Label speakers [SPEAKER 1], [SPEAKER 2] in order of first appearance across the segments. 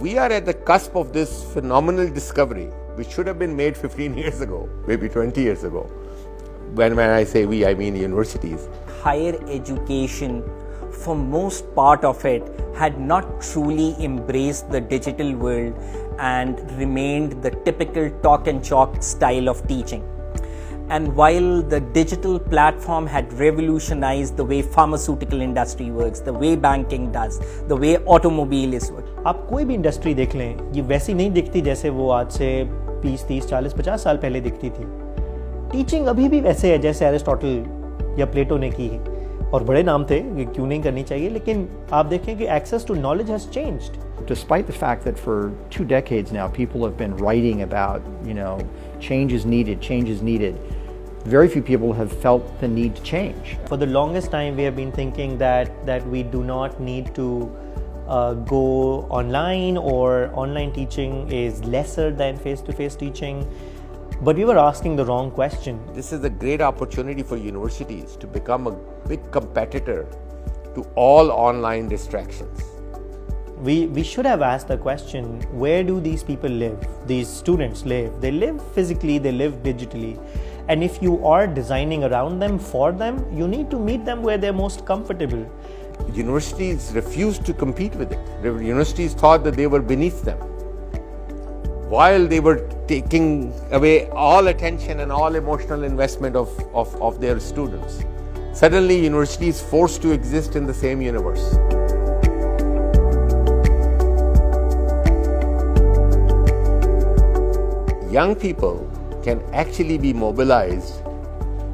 [SPEAKER 1] we are at the cusp of this phenomenal discovery, which should have been made 15 years ago, maybe 20 years ago. When I say we, I mean universities.
[SPEAKER 2] Higher education, for most part of it, had not truly embraced the digital world and remained the typical talk and chalk style of teaching. And while the digital platform had revolutionized the way pharmaceutical industry works, the way banking does, the way automobile is working.
[SPEAKER 3] आप कोई भी industry देख लें, ये वैसी नहीं दिखती जैसे वो आज से 20, 30, 40, 50 साल पहले दिखती थी. टीचिंग अभी भी वैसे है जैसे एरिस्टोटल या प्लेटो ने की, और बड़े नाम थे, ये क्यों नहीं करनी चाहिए, लेकिन आप देखें कि access to knowledge has changed.
[SPEAKER 4] Despite the fact that for 2 decades now people have been writing about, change is needed, very few people have felt the need to change.
[SPEAKER 3] For the longest time we have been thinking that we do not need to go online, or online teaching is lesser than face-to-face teaching. But we were asking the wrong question.
[SPEAKER 1] This is a great opportunity for universities to become a big competitor to all online distractions.
[SPEAKER 3] We should have asked the question, where do these people live? These students live. They live physically, they live digitally. And if you are designing around them, for them, you need to meet them where they're most comfortable.
[SPEAKER 1] Universities refused to compete with it. Universities thought that they were beneath them, while they were taking away all attention and all emotional investment of their students. Suddenly, university is forced to exist in the same universe. Young people can actually be mobilized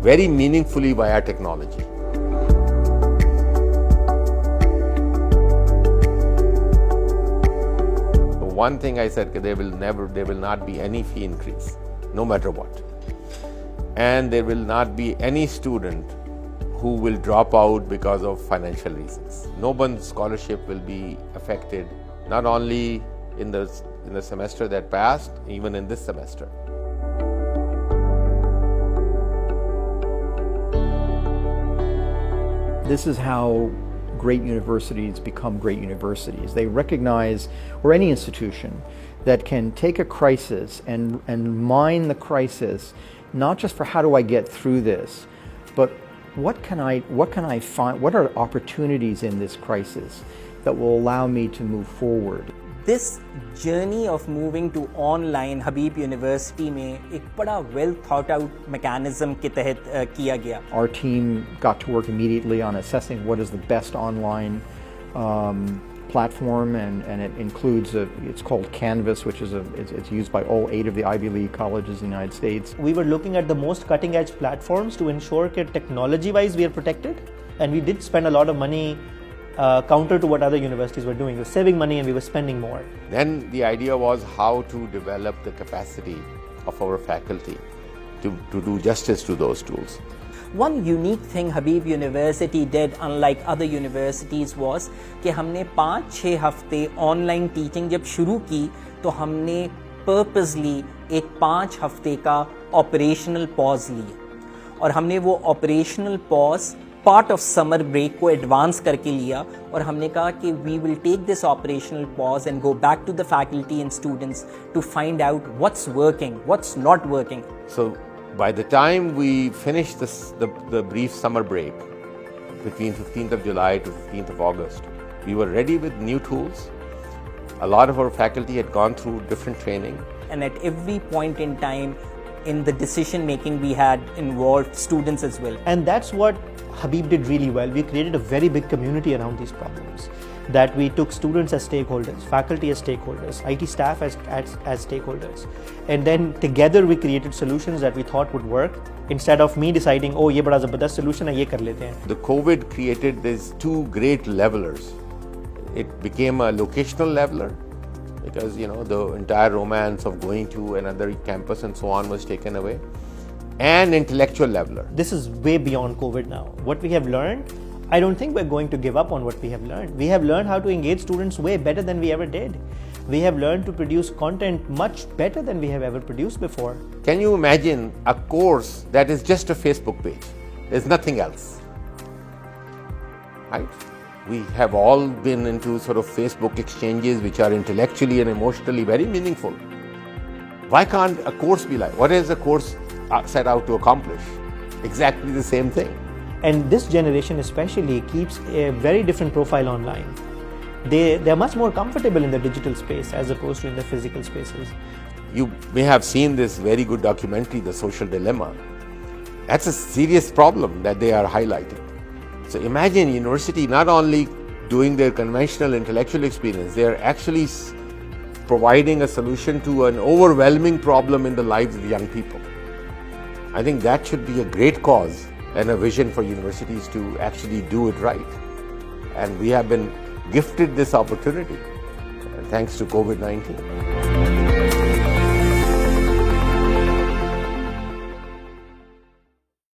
[SPEAKER 1] very meaningfully via technology. One thing I said, there will not be any fee increase, no matter what. And there will not be any student who will drop out because of financial reasons. No one's scholarship will be affected, not only in the semester that passed, even in this semester.
[SPEAKER 4] This is how great universities become great universities. They recognize, or any institution, that can take a crisis and mine the crisis, not just for how do I get through this, but what can I find, what are opportunities in this crisis that will allow me to move forward.
[SPEAKER 2] This journey of moving to online Habib University में एक बड़ा well thought out mechanism के तहत किया गया.
[SPEAKER 4] Our team got to work immediately on assessing what is the best online platform, and it includes it's called Canvas, which is it's used by all 8 of the Ivy League colleges in the United States.
[SPEAKER 3] We were looking at the most cutting edge platforms to ensure that technology wise we are protected, and we did spend a lot of money counter to what other universities were doing. We were saving money and we were spending more.
[SPEAKER 1] Then the idea was how to develop the capacity of our faculty to do justice to those tools.
[SPEAKER 2] One unique thing Habib University did, unlike other universities, was कि हमने 5-6 हफ्ते online teaching जब शुरू की तो हमने purposely एक 5 हफ्ते का ऑपरेशनल पॉज लिया, और हमने वो operational pause part of summer break को एडवांस करके लिया, और हमने कहा कि we will take this operational pause and go back to the faculty and students to find out what's working, what's not working.
[SPEAKER 1] So by the time we finished the brief summer break between 15th of July to 15th of August, we were ready with new tools. A lot of our faculty had gone through different training.
[SPEAKER 2] And at every point in time in the decision making we had involved students as well.
[SPEAKER 3] And that's what Habib did really well. We created a very big community around these problems, that we took students as stakeholders, faculty as stakeholders, IT staff as stakeholders, and then together we created solutions that we thought would work, instead of me deciding, oh ye bada zabardast solution hai, ye kar lete hain.
[SPEAKER 1] The COVID created these 2 great levelers. It became a locational leveler, because the entire romance of going to another campus and so on was taken away, and intellectual leveler.
[SPEAKER 3] This is way beyond COVID now. What we have learned, I don't think we're going to give up on what we have learned. We have learned how to engage students way better than we ever did. We have learned to produce content much better than we have ever produced before.
[SPEAKER 1] Can you imagine a course that is just a Facebook page? There's nothing else, right? We have all been into sort of Facebook exchanges which are intellectually and emotionally very meaningful. Why can't a course be like? What is a course set out to accomplish? Exactly the same thing.
[SPEAKER 3] And this generation especially keeps a very different profile online. They're much more comfortable in the digital space as opposed to in the physical spaces.
[SPEAKER 1] You may have seen this very good documentary, The Social Dilemma. That's a serious problem that they are highlighting. So imagine university not only doing their conventional intellectual experience, they are actually providing a solution to an overwhelming problem in the lives of young people. I think that should be a great cause and a vision for universities to actually do it right. And we have been gifted this opportunity thanks to COVID-19.